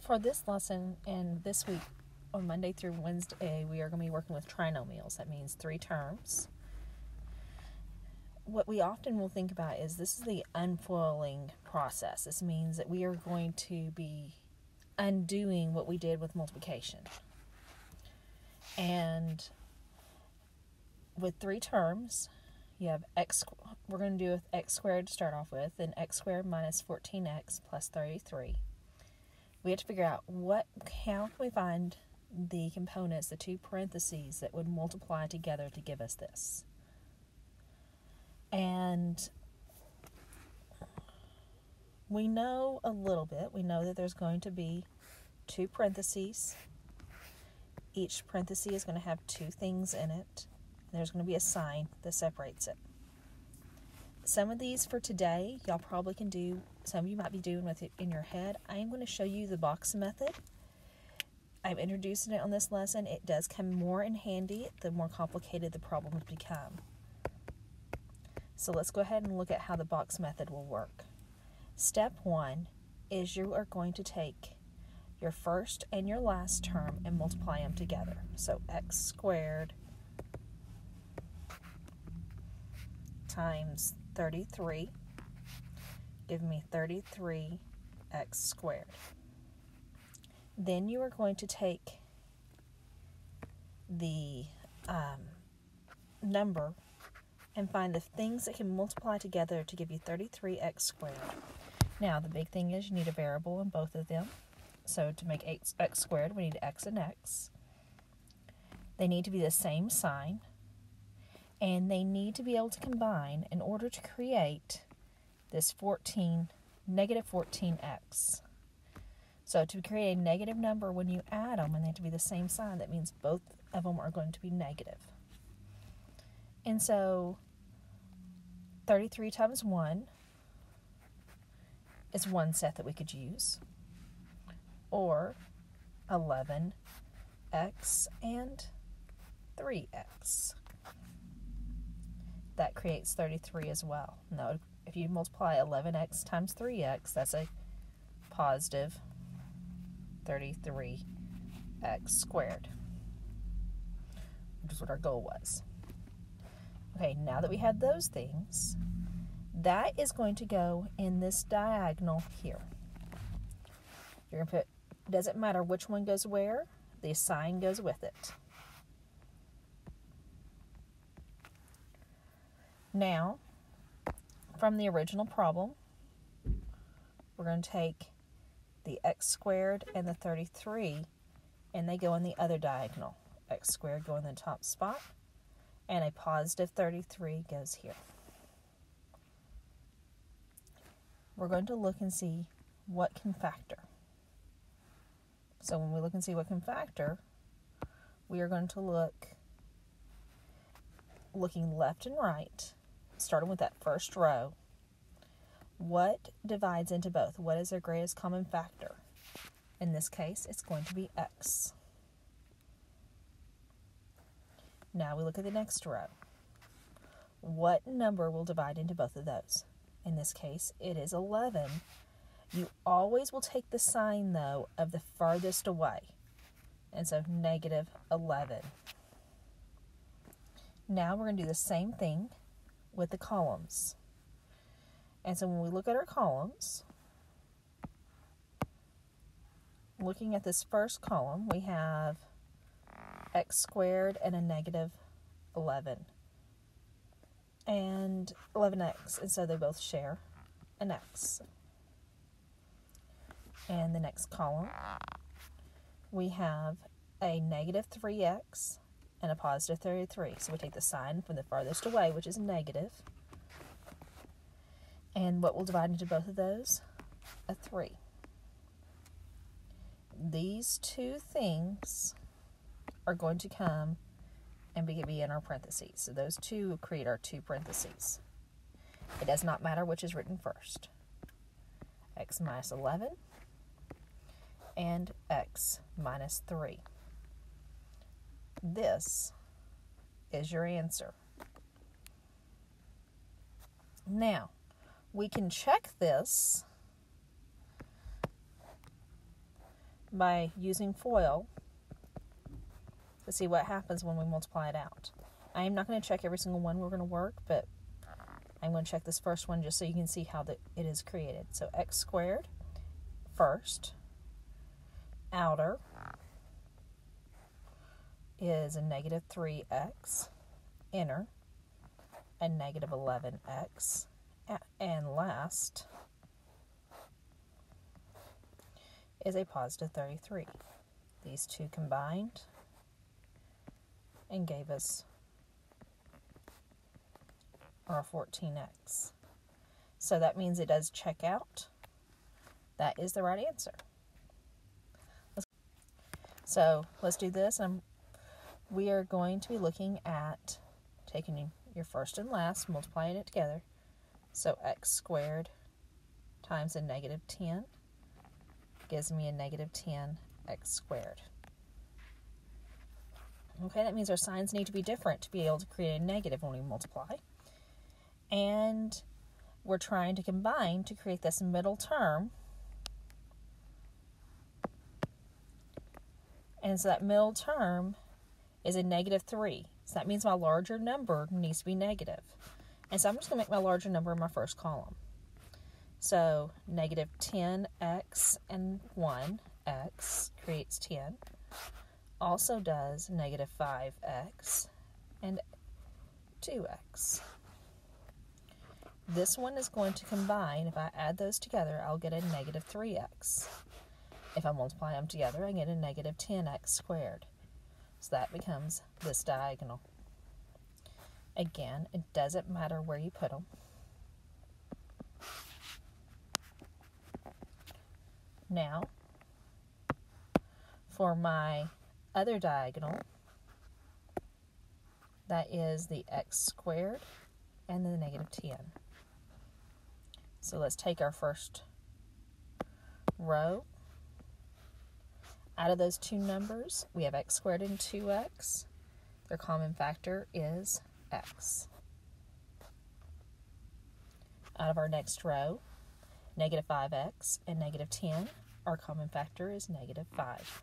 For this lesson and this week, on Monday through Wednesday, we are going to be working with trinomials. That means 3 terms. What we often will think about is this is the unfoiling process. This means that we are going to be undoing what we did with multiplication. And with 3 terms, you have x, we're going to do with x squared to start off with, and x squared minus 14x plus 33. We have to figure out how can we find the components, the 2 parentheses that would multiply together to give us this. And we know a little bit. We know that there's going to be 2 parentheses. Each parenthesis is going to have 2 things in it. There's going to be a sign that separates it. Some of these for today, y'all probably can do. Some of you might be doing with it in your head. I am going to show you the box method. I'm introducing it on this lesson. It does come more in handy the more complicated the problems become. So let's go ahead and look at how the box method will work. Step 1 is you are going to take your first and your last term and multiply them together. So x squared times 33 give me 33x squared. Then you are going to take the number and find the things that can multiply together to give you 33x squared. Now, the big thing is you need a variable in both of them. So to make x squared, we need x and x. They need to be the same sign, and they need to be able to combine in order to create this negative 14x. So to create a negative number, when you add them and they have to be the same sign, that means both of them are going to be negative. And so 33 times 1 is one set that we could use, or 11x and 3x. That creates 33 as well. Now, if you multiply 11x times 3x, that's a positive 33x squared, which is what our goal was. Okay, now that we had those things, that is going to go in this diagonal here. You're going to put, doesn't matter which one goes where, the sign goes with it. Now, from the original problem, we're going to take the x squared and the 33, and they go in the other diagonal. X squared go in the top spot, and a positive 33 goes here. We're going to look and see what can factor. So when we look and see what can factor, we are going to looking left and right, starting with that first row. What divides into both? What is their greatest common factor? In this case, it's going to be x. Now we look at the next row. What number will divide into both of those? In this case, it is 11. You always will take the sign, though, of the farthest away. And so negative 11. Now we're going to do the same thing with the columns. And so when we look at our columns, looking at this first column, we have x squared and a negative 11. And 11x, and so they both share an x. And the next column, we have a negative 3x and a positive 33. So we take the sign from the farthest away, which is negative. And what will divide into both of those? A 3. These 2 things are going to come and be in our parentheses. So those 2 create our 2 parentheses. It does not matter which is written first. X minus 11 and x minus 3. This is your answer. Now, we can check this by using FOIL to see what happens when we multiply it out. I am not going to check every single one we're going to work, but I'm going to check this first one just so you can see how it is created. So x squared first, outer is a negative 3x, inner a negative 11x, and last is a positive 33. These two combined and gave us our 14x. So that means it does check out. That is the right answer. So let's do this. We are going to be looking at taking your first and last, multiplying it together. So x squared times a negative 10 gives me a negative 10x squared. Okay, that means our signs need to be different to be able to create a negative when we multiply. And we're trying to combine to create this middle term. And so that middle term is a negative 3. So that means my larger number needs to be negative. And so I'm just going to make my larger number in my first column. So negative 10x and 1x creates 10. Also does negative 5x and 2x. This one is going to combine. If I add those together, I'll get a negative 3x. If I multiply them together, I get a negative 10x squared. So that becomes this diagonal. Again, it doesn't matter where you put them. Now, for my other diagonal, that is the x squared and the negative 10. So let's take our first row. Out of those two numbers, we have x squared and 2x. Their common factor is x. Out of our next row, negative 5x and negative 10, our common factor is negative 5.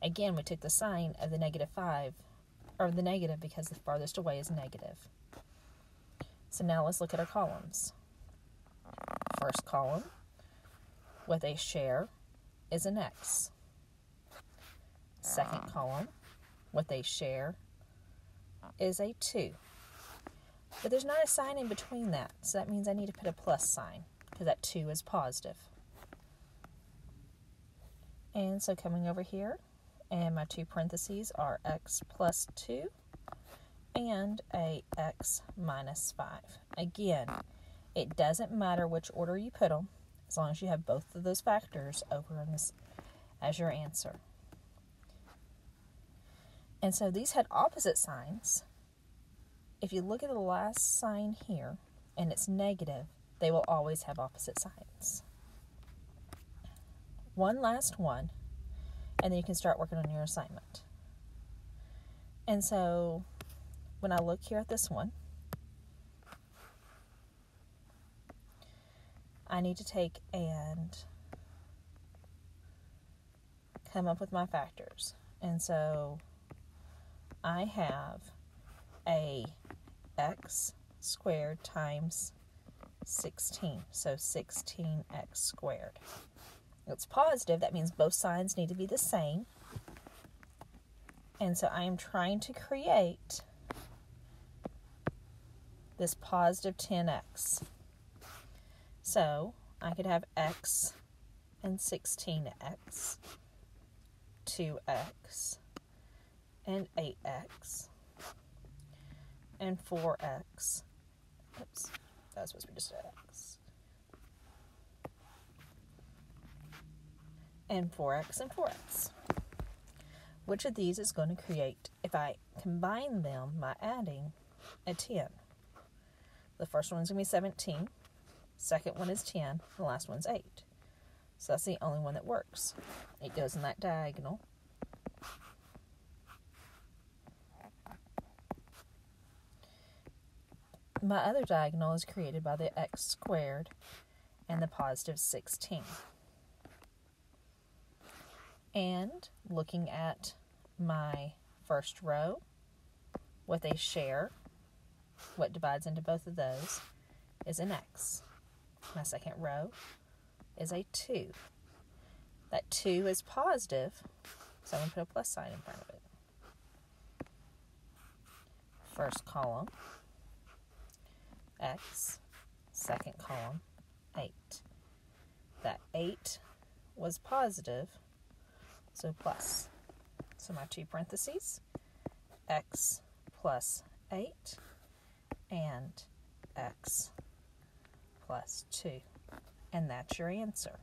Again, we took the sign of the negative 5, or the negative, because the farthest away is negative. So now let's look at our columns. First column, with a share, is an x. Second column, with a share, is a 2. But there's not a sign in between that, so that means I need to put a plus sign, because that 2 is positive. And so coming over here, and my two parentheses are x plus 2 and a x minus 5. Again, it doesn't matter which order you put them, as long as you have both of those factors over in this as your answer. And so these had opposite signs. If you look at the last sign here, and it's negative, they will always have opposite signs. One last one, and then you can start working on your assignment. And so when I look here at this one, I need to take and come up with my factors. And so I have a x squared times 16, so 16x squared. It's positive, that means both signs need to be the same. And so I am trying to create this positive 10x. So I could have x and 16x, 2x, and 8x, and 4x. Oops, that was supposed to be just x. And 4x and 4x. Which of these is going to create, if I combine them by adding a 10? The first one is going to be 17. Second one is 10. The last one's 8. So that's the only one that works. It goes in that diagonal. My other diagonal is created by the x squared and the positive 16. And looking at my first row, what they share, what divides into both of those, is an X. My second row is a 2. That 2 is positive, so I'm going to put a plus sign in front of it. First column, X. Second column, 8. That 8 was positive, so plus. So my 2 parentheses, X plus 8 and X plus 2. And that's your answer.